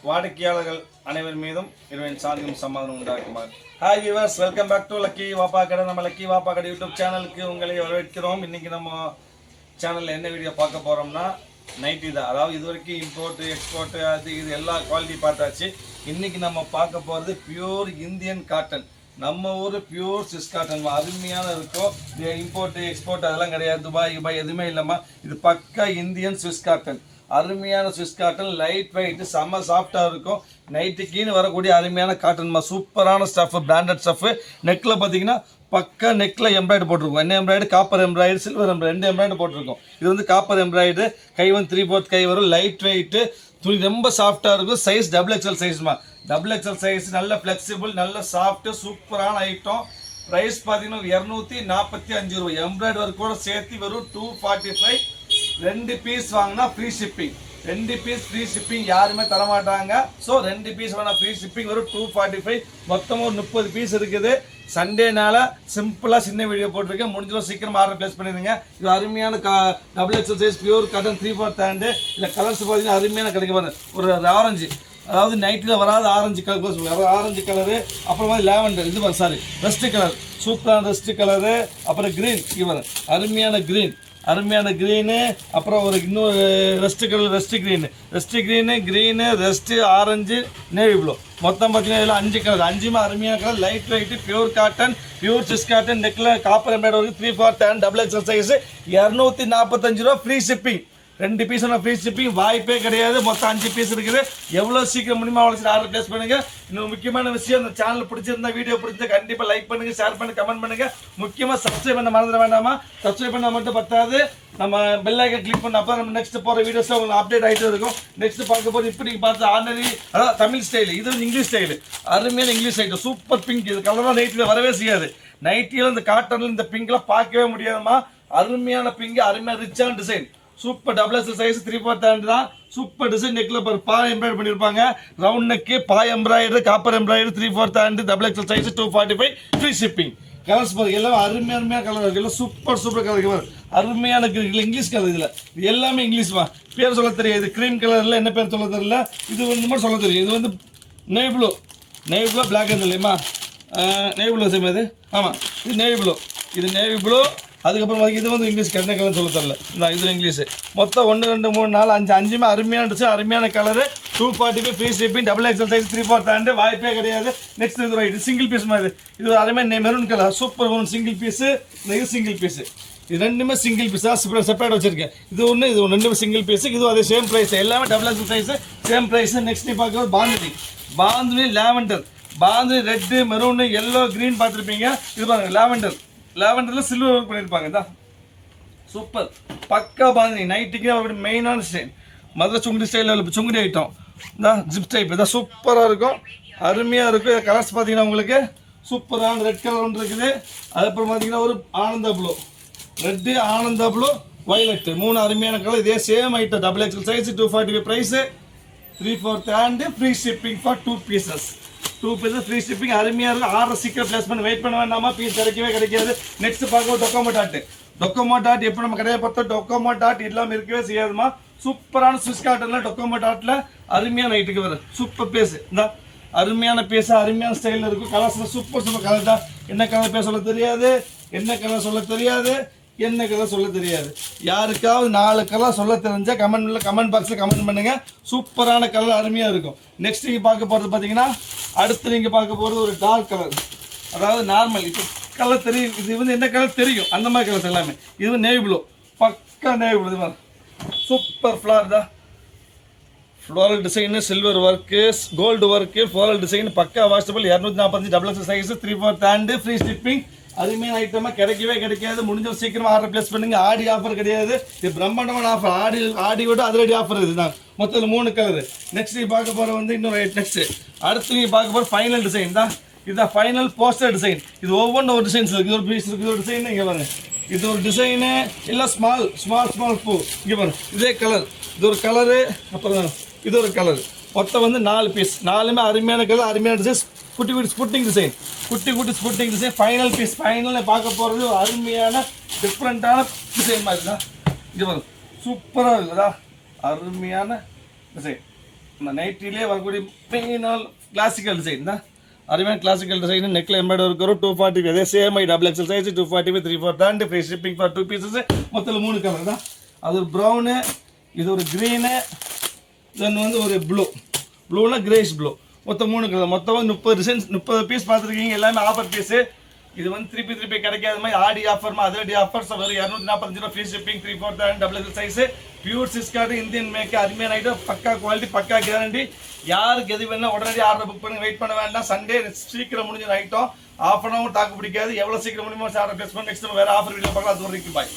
வாடிக்கையாளர்கள் அனைவர் மீதும் இறைவன் சாந்தியும் சமாதானம் உண்டாக்குமாறு. Hi viewers, welcome back to lucky Vappa கடை. நம்ம லக்கி வாப்பா கடை யூடியூப் சேனலுக்கு உங்களை வரவேற்கிறோம். இன்னைக்கு நம்ம சேனலில் என்ன வீடியோ பார்க்க போகிறோம்னா நைட்டி தான். அதாவது இது வரைக்கும் இம்போர்ட்டு எக்ஸ்போர்ட்டு அது இது எல்லா குவாலிட்டி பார்த்தாச்சு. இன்னைக்கு நம்ம பார்க்க போகிறது பியூர் இந்தியன் காட்டன். நம்ம ஊர் பியூர் சிஸ் காட்டன் அருமையான இருக்கும். இம்போர்ட்டு எக்ஸ்போர்ட் அதெல்லாம் கிடையாது, துபாய் எதுவுமே இல்லைம்மா. இது பக்கா இந்தியன் ஸ்விஸ் காட்டன். அருமையான ஸ்விஸ் காட்டன், லைட் வெயிட், செம்ம சாஃப்டாக இருக்கும். நைட்டுக்குன்னு வரக்கூடிய அருமையான காட்டன்மா, சூப்பரான ஸ்டஃப், பிராண்டட் ஸ்டஃப். நெக்கில் பார்த்தீங்கன்னா பக்கா நெக்கில் எம்ப்ராய்டு போட்டிருக்கோம். என்ன எம்ப்ராய்டு? காப்பர் எம்ப்ராய்டு, சில்வர் எம்ப்ராய்டு, 2 எம்ப்ராய்டு போட்டிருக்கோம். இது வந்து காப்பர் எம்ப்ராய்டு. கை வந்து 3/4 கை வரும். லைட் வெயிட்டு, துணி ரொம்ப சாஃப்டாக இருக்கும். Size XXL சைஸ்மா. XXL சைஸ், நல்ல ஃப்ளெக்சிபிள், நல்ல சாஃப்ட்டு, சூப்பரான ஐட்டம். ப்ரைஸ் பார்த்தீங்கன்னா 245 ரூபாய். எம்ப்ராய்டு ஒர்க் கூட சேர்த்து வெறும் 245. 2 பீஸ் வாங்கினா free shipping. 2 piece free shipping யாருமே தரமாட்டாங்க. ஸோ 2 பீஸ் வேணா ஃப்ரீ ஷிப்பிங் வரும் 245. மொத்தமாக ஒரு 30 பீஸ் இருக்குது. சண்டேனால சிம்பிளாக சின்ன வீடியோ போட்டிருக்கேன். முடிஞ்சளவு சீக்கிரமாக ஆர்டர் பிளேஸ் பண்ணிடுங்க. இது அருமையான XXL size pure cotton 3/4 hand. இல்லை கலர்ஸ் பார்த்தீங்கன்னா அருமையான கிடைக்க பாருங்க. ஒரு ஆரஞ்சு, அதாவது நைட்டில் வராது ஆரஞ்சு கலர் சொல்லுவாங்க, ஆரஞ்சு கலரு. அப்புறமா லேவண்டர், இது சாரி ரெஸ்ட் கலர், சூப்பரான ரெஸ்ட் கலரு. அப்புறம் க்ரீன், இவர் அருமையான க்ரீனு. அப்புறம் ஒரு இன்னொரு rust colour, rust green, rust orange, navy blue. மொத்தம் பார்த்தீங்கன்னா இதில் 5 கலர். 5மே அருமையான colour, light weight, pure cotton, pure சிஸ் காட்டன். நெக்கில் copper embroidery 3/4 hand, XXL size. 245 ரூபா free shipping. 2 piece free shipping, வாய்ப்பே கிடையாது. மொத்தம் 5 பீஸ் இருக்குது. எவ்வளோ சீக்கிரம் முடியுமா அவ்வளோ சீக்கிரம் ஆர்டர் பிளேஸ் பண்ணுங்க. இன்னொரு முக்கியமான விஷயம், இந்த சேனல் பிடிச்சிருந்தா, வீடியோ பிடிச்சா கண்டிப்பாக லைக் பண்ணுங்க, ஷேர் பண்ணுங்க, கமெண்ட் பண்ணுங்க. முக்கியமாக சப்ஸ்கிரைப் பண்ண மறந்துட வேண்டாமா. சப்ஸ்கிரைப் பண்ணால் மட்டும் பத்தாது, நம்ம பெல் ஐக்கன் கிளிக் பண்ண அப்போ நம்ம நெக்ஸ்ட் போகிற வீடியோஸில் உங்களுக்கு அப்டேட் ஆகிட்டு இருக்கும். நெக்ஸ்ட் பார்க்க போது இப்போ நீங்கள் பார்த்து ஆர்டினரி, அதாவது தமிழ் ஸ்டைல். இது வந்து இங்கிலீஷ் ஸ்டைலு, அருமையான இங்கிலீஷ் ஐட்டம். Super pink. இது கலராக நைட்டில் வரவே செய்யாது. நைட்டியில் இந்த காட்டனில் இந்த பிங்க்லாம் பார்க்கவே முடியாதுமா. அருமையான பிங்க், அருமையான ரிச்சான design. Super XXL size 3/4 hand தான். Super design. நெக்கில் பாய் எம்ப்ராய்டு பண்ணியிருப்பாங்க. ரவுண்ட் நெக்கு, பாய் embroidery, copper embroidery, 3/4 hand, XXL size 245 free shipping. Colours பாருங்க, எல்லாம் அருமையான கலர் இருக்கு. எல்லாம் சூப்பர் கலர். அருமையான இங்கிலீஷ் கலர். இதில் இது எல்லாமே இங்கிலீஷ்மா. பேர் சொல்ல தெரியாது. கிரீம் கலரில் என்ன பேர் சொல்ல தெரியல. இது வந்து மட்டும் சொல்ல தெரியும். இது வந்து நேவி ப்ளூ பிளாக் அண்ட் இல்லையம்மா. நேவி ப்ளூ சேம் இது. ஆமாம், இது நேவி ப்ளூ. அதுக்கப்புறம் இது வந்து இங்கிலீஷ் என்ன கலர் சொல்ல தரல. இது இங்கிலீஷ். மொத்தம் 1 2 3 4 5 5மே அருமையான டிசைன், அருமையான colour. 245 free shipping. XXL size 3/4 hand, வாய்ப்பே கிடையாது. நெக்ஸ்ட் இது சிங்கிள் பீஸ் மாதிரி. இது அருமையான மெரூன் கலர், சூப்பர் ஒன்று சிங்கிள் பீஸு. இது சிங்கிள் பீஸு. இது 2மே சிங்கிள் பீஸாக செப்பரேட் வச்சிருக்கேன். இது ஒன்று 2மே சிங்கிள் பீஸு. இது அதே சேம் ப்ரைஸ். எல்லாமே XXL size same price. Next பார்க்குறது bandhani lavender, red, maroon, yellow, green பார்த்துருப்பீங்க. இது பாருங்க லேவண்டரில் சில்வர் ஒர்க் பண்ணியிருப்பாங்க. தான் சூப்பர் பக்கா பாந்தினி. நைட்டுக்கு அப்படி மெயினான ஸ்டைல், மதுரை சுங்குடி ஸ்டைலில் சுங்குடி ஐட்டம். தான் ஜிப் டைப். இதான் சூப்பராக இருக்கும், அருமையாக இருக்கும். கலர்ஸ் பார்த்தீங்கன்னா உங்களுக்கு சூப்பரான ரெட் கலர் ஒன்று இருக்குது. அதுக்கப்புறம் பார்த்தீங்கன்னா ஒரு Ananda blue, red, Ananda blue, violet, 3 அருமையான கலர். இதே same item. XXL size 245 price. 3/4 hand, free shipping for 2 pieces free shipping. அருமையாக இருக்கும். ஆர்டர் சீக்கிரம் பிளேஸ் பண்ணி வெயிட் பண்ண வேண்டாமா. பீஸ் கிடைக்காது. நெக்ஸ்ட் பார்க்க டொக்கோமோ டாட். எப்போ நம்ம கடையை பார்த்தோம், டொக்கோமோ டாட் இல்லாமல் இருக்கவே செய்யாதுமா. சூப்பரான ஸ்விஸ் காட்டனில் டொக்கோமோ டாட்டில் அருமையான ஐட்டுக்கு வரும். சூப்பர் பேஸ். இந்த அருமையான பேஸ், அருமையான ஸ்டைலில் இருக்கும். கலர்ஸில் சூப்பர் கலர் தான். என்ன கலர் பேர் சொல்ல தெரியாது, என்ன கலர் சொல்ல தெரியாது. யாருக்காவது 4 கலர் சொல்ல தெரிஞ்சா கமெண்ட் பாக்ஸில் கமெண்ட் பண்ணுங்க. சூப்பரான கலர், அருமையாக இருக்கும். நெக்ஸ்ட் நீங்கள் பார்க்க போகிறது பார்த்தீங்கன்னா, அடுத்து நீங்கள் பார்க்க போகிறது ஒரு டார்க் கலர், அதாவது நார்மல். இப்போ கலர் தெரியும், இது வந்து என்ன கலர் தெரியும், அந்த மாதிரி கலர்ஸ் எல்லாமே. இது நேவி ப்ளூ, பக்கா நேவி ப்ளூ. இது சூப்பர் ஃப்ளார் தான். Floral design, silver work, gold work, floral design, பக்கா washable. 245 XXL size 3/4 hand, free shipping. அருமையான ஐட்டமாக கிடைக்கவே கிடைக்காது. முடிஞ்ச சீக்கிரமாக ஆர்டர் பிளேஸ் பண்ணுங்க. ஆடி ஆஃபர் கிடையாது, இது பிரம்மாண்டமான ஆஃபர். ஆடியோட அதிரடி ஆஃபர். இதுதான் மொத்தம் 3 கலரு. நெக்ஸ்ட் நீங்கள் பார்க்க போகிற வந்து இன்னொரு நெக்ஸ்ட் அடுத்து நீங்கள் பார்க்க போகிற ஃபைனல் டிசைன் தான். இதுதான் ஃபைனல் போஸ்டர் டிசைன். இது ஒவ்வொன்றும் ஒரு டிசைன்ஸ் இருக்குது. ஒரு பீஸ் இருக்குது, ஒரு டிசைன். இங்கே பாருங்க, இது ஒரு டிசைனு. எல்லாம் ஸ்மால் பூ. இங்கே பாருங்க, இதே கலர். இது ஒரு கலரு, அப்புறம் இது ஒரு கலர். மொத்தம் வந்து 4 பீஸ். 4மே அருமையான கலர், அருமையான டிசைன். குட்டி ஸ்புட்டிங் டிசைன். Final piece. ஃபைனலில் பார்க்க போகிறது அருமையான டிஃப்ரெண்ட்டான டிசைன் மாதிரி தான். இது பாருங்க, சூப்பராக இருக்குதா, அருமையான டிசைன். நைட்டிலே வரக்கூடிய மெயினால் கிளாசிக்கல் டிசைன் தான் அருமையான கிளாசிக்கல் டிசைன் நெக்கில் எம்ப்ராய்டரி ஒர்க் வரும் 240 அதே same double XL size 240 3/4 and free shipping for 2 pieces மொத்தம் 3 கலர் தான் அது ஒரு ப்ரௌனு இது ஒரு க்ரீனு தென் வந்து ஒரு ப்ளூனா கிரேஷ் ப்ளூ மொத்தம் 3 கலர் மொத்தம் 30 டிசைன்ஸ் 30 பீஸ் பார்த்துருக்கீங்க எல்லாமே ஆஃபர் பீஸு இது வந்து திருப்பி கிடைக்காத மாதிரி ஆடி ஆஃபர் அதிரடி ஆஃபர்ஸ் வெறும் 245 free shipping 3/4 and double XL size pure சிஸ்கார்டு இந்தியன் மேக் அருமையான ஐட்டம் பக்கா குவாலிட்டி பக்கா கேரண்டி யாருக்கு எது வேணா உடனடி ஆர்டர் புக் பண்ணி வெயிட் பண்ண வேண்டாம் சண்டே சீக்கிரம் முடிஞ்ச ஐட்டம் ஆஃப் அன் அவர் தாக்கு பிடிக்காது எவ்வளோ சீக்கிரம் முடியுமோ ஆர்டர் பிளேஸ் பண்ணி நெக்ஸ்ட் வேறு ஆஃபர் வீடியோ பார்க்கலாம் அது வரைக்கும் பாய்